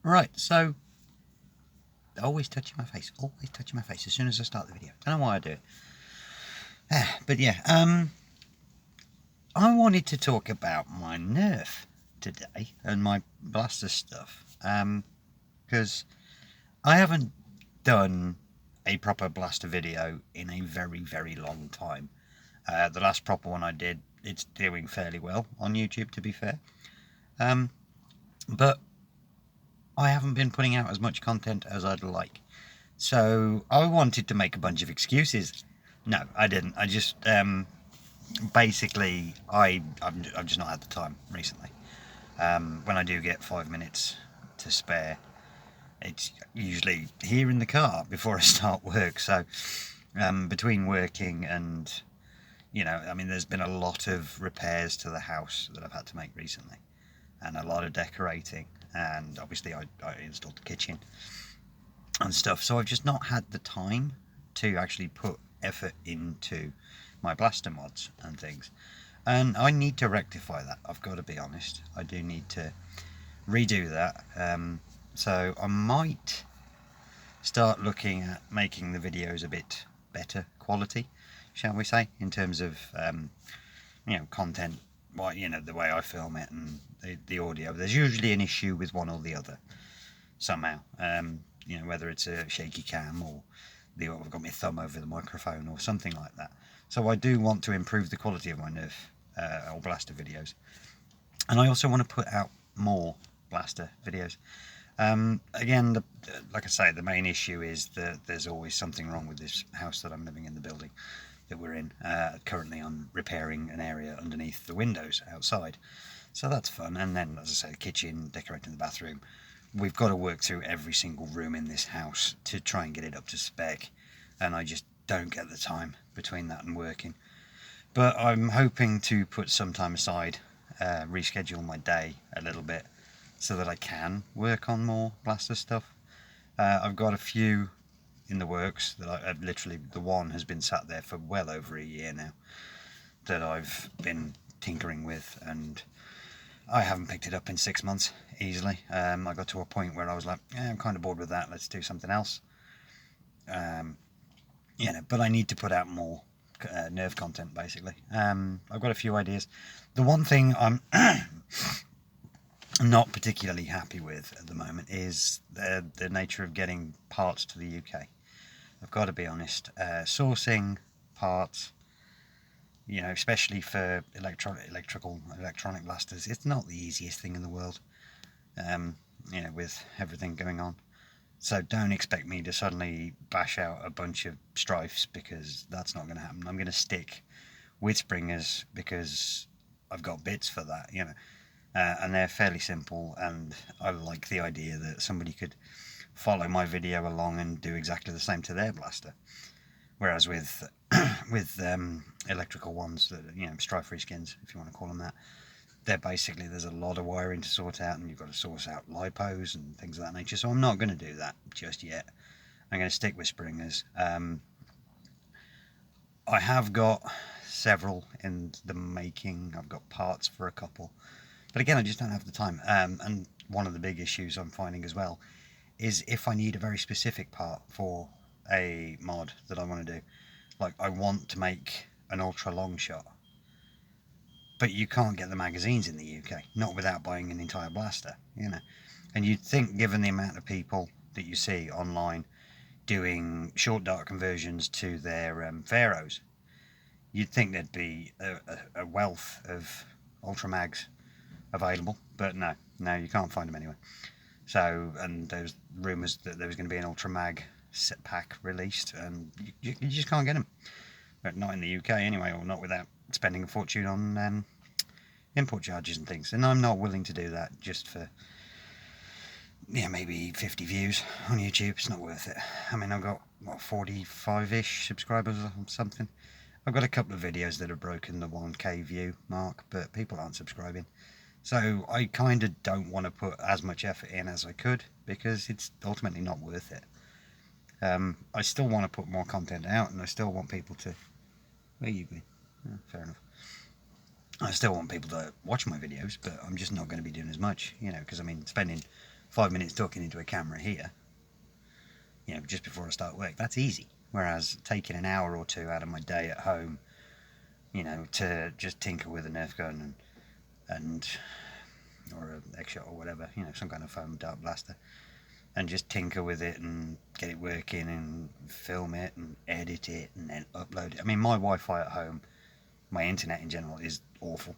Right, so always touching my face as soon as I start the video. Don't know why I do it. But yeah, I wanted to talk about my Nerf today and my blaster stuff, because I haven't done a proper blaster video in a very, very long time. The last proper one I did, it's doing fairly well on YouTube, to be fair. But I haven't been putting out as much content as I'd like. So I wanted to make a bunch of excuses. No, I didn't. I just basically I've just not had the time recently. When I do get 5 minutes to spare, it's usually here in the car before I start work. So between working and, I mean, there's been a lot of repairs to the house that I've had to make recently, and a lot of decorating, and obviously I installed the kitchen and stuff, so I've just not had the time to actually put effort into my blaster mods and things, and I need to rectify that. I've got to be honest, I do need to redo that. So I might start looking at making the videos a bit better quality, shall we say, in terms of content, the way I film it and the audio. There's usually an issue with one or the other somehow, whether it's a shaky cam or I've got my thumb over the microphone or something like that. So I do want to improve the quality of my Nerf or blaster videos, and I also want to put out more blaster videos. Again, like I say, the main issue is that there's always something wrong with this house that I'm living in, the building that we're in. Currently I'm repairing an area underneath the windows outside, so that's fun. And then, as I say, the kitchen, decorating the bathroom. We've got to work through every single room in this house to try and get it up to spec, and I just don't get the time between that and working. But I'm hoping to put some time aside, reschedule my day a little bit so that I can work on more blaster stuff. I've got a few in the works that I've literally, the one has been sat there for well over a year now that I've been tinkering with, and I haven't picked it up in 6 months easily. I got to a point where I was like, I'm kind of bored with that, let's do something else. But I need to put out more Nerf content, basically. I've got a few ideas. The one thing I'm not particularly happy with at the moment is the nature of getting parts to the UK. I've got to be honest. Sourcing parts, especially for electronic blasters, it's not the easiest thing in the world, with everything going on. So don't expect me to suddenly bash out a bunch of strifes, because that's not going to happen. I'm going to stick with springers because I've got bits for that, and they're fairly simple, and I like the idea that somebody could follow my video along and do exactly the same to their blaster. Whereas with electrical ones, that strife-free skins, if you want to call them that, they're basically, there's a lot of wiring to sort out, and you've got to source out lipos and things of that nature. So I'm not going to do that just yet. I'm going to stick with springers. I have got several in the making. I've got parts for a couple, but again, I just don't have the time. And one of the big issues I'm finding as well is if I need a very specific part for a mod that I want to do, like I want to make an ultra long shot, but you can't get the magazines in the UK, not without buying an entire blaster, And you'd think, given the amount of people that you see online doing short dart conversions to their Pharaohs, you'd think there'd be a wealth of ultra mags available, but no, you can't find them anywhere. So, and there's rumours that there was going to be an ultra mag set pack released, and you just can't get them. But not in the UK anyway, or not without spending a fortune on import charges and things. And I'm not willing to do that just for maybe 50 views on YouTube. It's not worth it. I mean, I've got 45-ish subscribers or something. I've got a couple of videos that have broken the 1k view mark, but people aren't subscribing. So I kind of don't want to put as much effort in as I could, because it's ultimately not worth it. I still want to put more content out, and I still want people to... Where you been? Oh, fair enough. I still want people to watch my videos, but I'm just not going to be doing as much, because I mean, spending 5 minutes talking into a camera here, you know, just before I start work, that's easy. Whereas taking an hour or two out of my day at home, you know, to just tinker with a Nerf gun and or an X-Shot or whatever, you know, some kind of foam dart blaster, and just tinker with it and get it working and film it and edit it and then upload it. I mean, my Wi-Fi at home, my internet in general, is awful.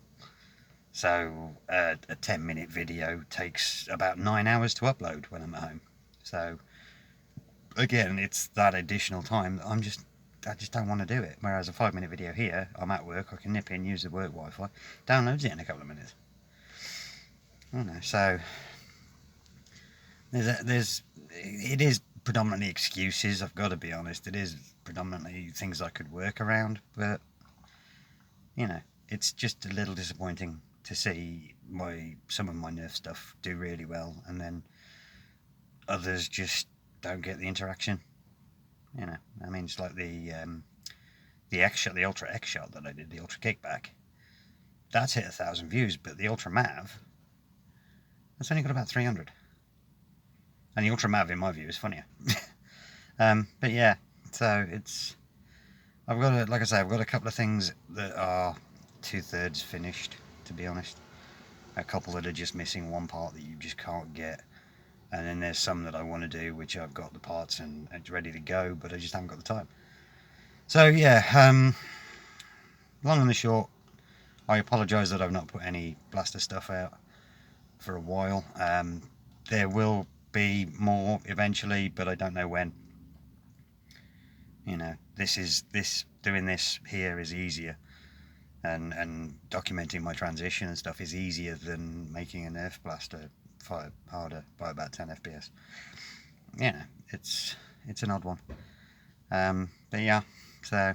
So a 10-minute video takes about 9 hours to upload when I'm at home. So again, it's that additional time that I just don't want to do it. Whereas a 5-minute video here, I'm at work, I can nip in, use the work Wi-Fi, downloads it in a couple of minutes. I don't know, so it is predominantly excuses, I've got to be honest. It is predominantly things I could work around, but you know, it's just a little disappointing to see some of my Nerf stuff do really well, and then others just don't get the interaction. You know, I mean, it's like the X-Shot, the Ultra X-Shot that I did, the Ultra Kickback. That's hit 1,000 views, but the Ultra Mav, that's only got about 300. And the Ultra Mav, in my view, is funnier. But yeah, so I've got like I say, I've got a couple of things that are 2/3 finished, to be honest. A couple that are just missing one part that you just can't get. And then there's some that I want to do, which I've got the parts and it's ready to go, but I just haven't got the time. So yeah, long and the short, I apologise that I've not put any blaster stuff out for a while. There will be more eventually, but I don't know when. You know, doing this here is easier, and documenting my transition and stuff is easier than making a Nerf blaster fire harder by about 10 FPS. Yeah, it's an odd one. But yeah, so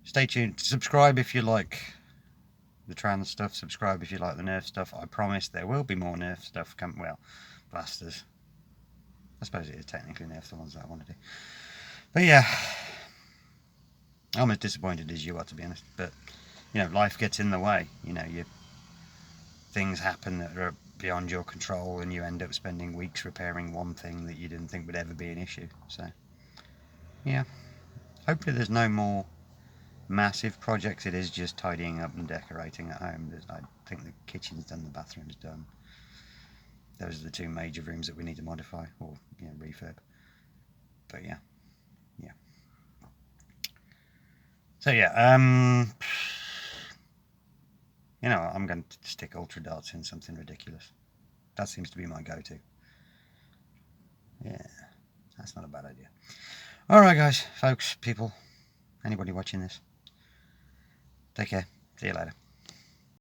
stay tuned. Subscribe if you like the trans stuff. Subscribe if you like the Nerf stuff. I promise there will be more Nerf stuff coming. Well, blasters. I suppose it is technically Nerf, the ones that I want to do. But yeah, I'm as disappointed as you are, to be honest. But you know, life gets in the way. You know, things happen that are beyond your control, and you end up spending weeks repairing one thing that you didn't think would ever be an issue. So yeah, hopefully there's no more massive projects. It is just tidying up and decorating at home. I think the kitchen's done, the bathroom's done. Those are the two major rooms that we need to modify or refurb. But yeah. So yeah, you know, I'm going to stick Ultra Darts in something ridiculous. That seems to be my go-to. Yeah, that's not a bad idea. Alright guys, folks, people, anybody watching this, take care. See you later.